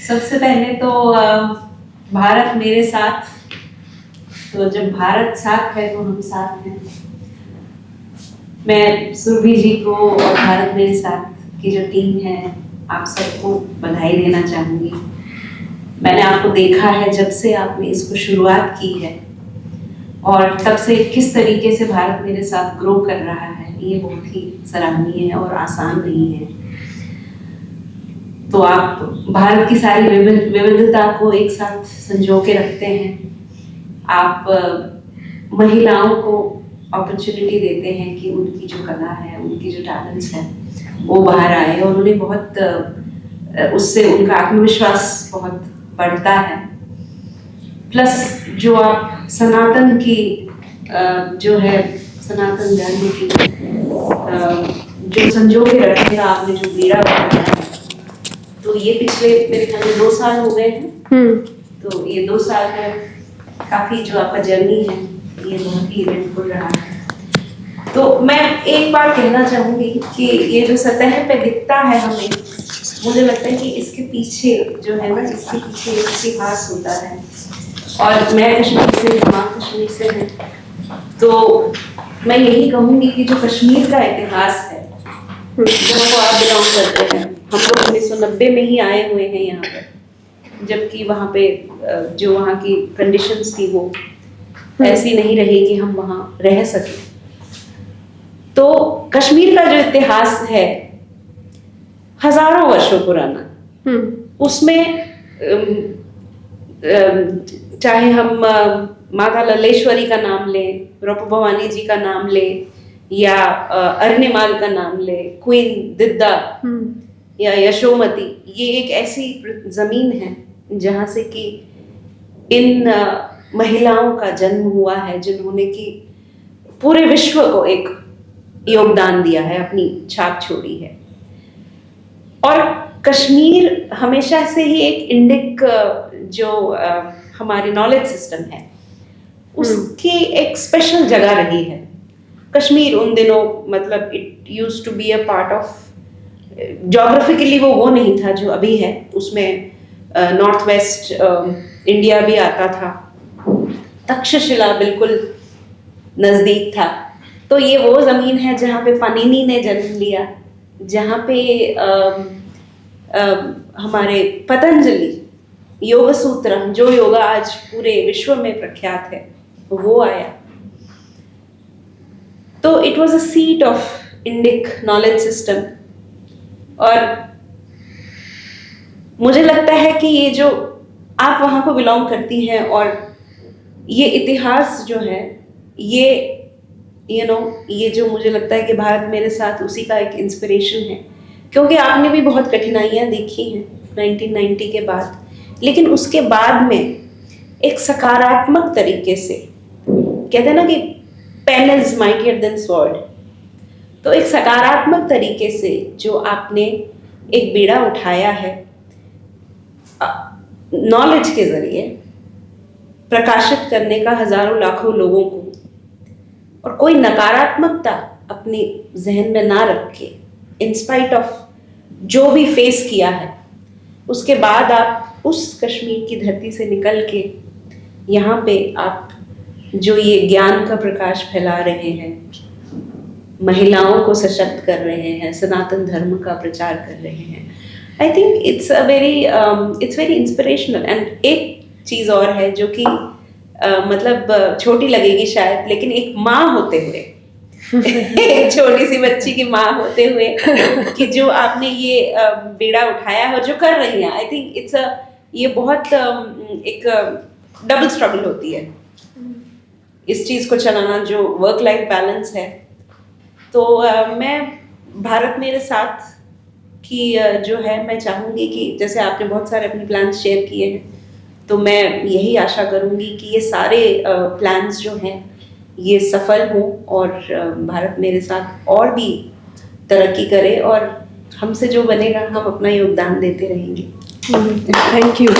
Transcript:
सबसे पहले तो भारत मेरे साथ, तो जब भारत साथ है तो हम साथ हैं। मैं सुरभि जी को और भारत मेरे साथ की जो टीम है, आप सबको बधाई देना चाहूँगी। मैंने आपको देखा है जब से आपने इसको शुरुआत की है और तब से किस तरीके से भारत मेरे साथ ग्रो कर रहा है, ये बहुत ही सराहनीय है और आसान नहीं है। तो आप भारत की सारी विविधता को एक साथ संजो के रखते हैं। आप महिलाओं को अपॉर्चुनिटी देते हैं कि उनकी जो कला है, उनकी जो टैलेंट्स है वो बाहर आए और उन्हें बहुत उससे उनका आत्मविश्वास बहुत बढ़ता है। प्लस जो आप सनातन की जो है सनातन धर्म की जो संजो के रखेगा, आपने जो बीड़ा बनाया है, तो ये पिछले मेरे ख्याल में 2 साल हो गए हैं। तो ये 2 साल में काफी जो आपका जर्नी है ये बहुत ही इवेंटफुल रहा है। तो मैं एक बात कहना चाहूंगी कि ये जो सतह पे दिखता है हमें, मुझे लगता है कि इसके पीछे जो है ना, इसके पीछे एक इतिहास होता है। और मैं कश्मीर से, माँ कश्मीर से है, तो मैं यही कहूँगी कि जो कश्मीर का इतिहास है, जहाँ को आप बिलोंग करते हैं, हम लोग 1990 में ही आए हुए हैं यहाँ पर, जबकि वहाँ पे जो वहाँ की कंडीशंस थी वो ऐसी नहीं रही कि हम वहाँ रह सकें। तो कश्मीर का जो इतिहास है हजारों वर्षों पुराना, उसमें चाहे हम माता लल्लेश्वरी का नाम लें, रूप भवानी जी का नाम लें, या अरण्यमाल का नाम ले, क्वीन दिद्दा या यशोमती, ये एक ऐसी जमीन है जहाँ से कि इन महिलाओं का जन्म हुआ है, जिन्होंने कि पूरे विश्व को एक योगदान दिया है, अपनी छाप छोड़ी है। और कश्मीर हमेशा से ही एक इंडिक जो हमारे नॉलेज सिस्टम है उसकी एक स्पेशल जगह रही है। कश्मीर उन दिनों मतलब it used to be a part of, geographically वो नहीं था जो अभी है। उसमें नॉर्थ वेस्ट इंडिया भी आता था, तक्षशिला बिल्कुल नजदीक था। तो ये वो जमीन है जहाँ पे पाणिनि ने जन्म लिया, जहाँ पे हमारे पतंजलि योग सूत्र, जो योगा आज पूरे विश्व में प्रख्यात है, वो आया। तो it was a seat of Indic knowledge system. और मुझे लगता है कि ये जो आप वहाँ को बिलोंग करती हैं और ये इतिहास जो है, ये ये जो मुझे लगता है कि भारत मेरे साथ उसी का एक इंस्पिरेशन है, क्योंकि आपने भी बहुत कठिनाइयाँ देखी हैं 1990 के बाद, लेकिन उसके बाद में एक सकारात्मक तरीके से, कहते हैं ना कि pen is mightier than sword, तो एक सकारात्मक तरीके से जो आपने एक बीड़ा उठाया है नॉलेज के जरिए प्रकाशित करने का हजारों लाखों लोगों को, और कोई नकारात्मकता अपने जहन में ना रख के, इंस्पाइट ऑफ जो भी फेस किया है, उसके बाद आप उस कश्मीर की धरती से निकल के यहाँ पे आप जो ये ज्ञान का प्रकाश फैला रहे हैं, महिलाओं को सशक्त कर रहे हैं, सनातन धर्म का प्रचार कर रहे हैं, I think it's very inspirational. And एक चीज़ और है जो कि मतलब छोटी लगेगी शायद, लेकिन एक माँ होते हुए एक छोटी सी बच्ची की माँ होते हुए कि जो आपने ये बीड़ा उठाया है और जो कर रही हैं, आई थिंक इट्स ये बहुत एक डबल स्ट्रगल होती है इस चीज़ को चलाना, जो वर्क लाइफ बैलेंस है। तो मैं भारत मेरे साथ की जो है, मैं चाहूँगी कि जैसे आपने बहुत सारे अपने प्लान्स शेयर किए हैं, तो मैं यही आशा करूँगी कि ये सारे प्लान्स जो हैं ये सफल हों और भारत मेरे साथ और भी तरक्की करे, और हमसे जो बनेगा हम अपना योगदान देते रहेंगे। Thank you.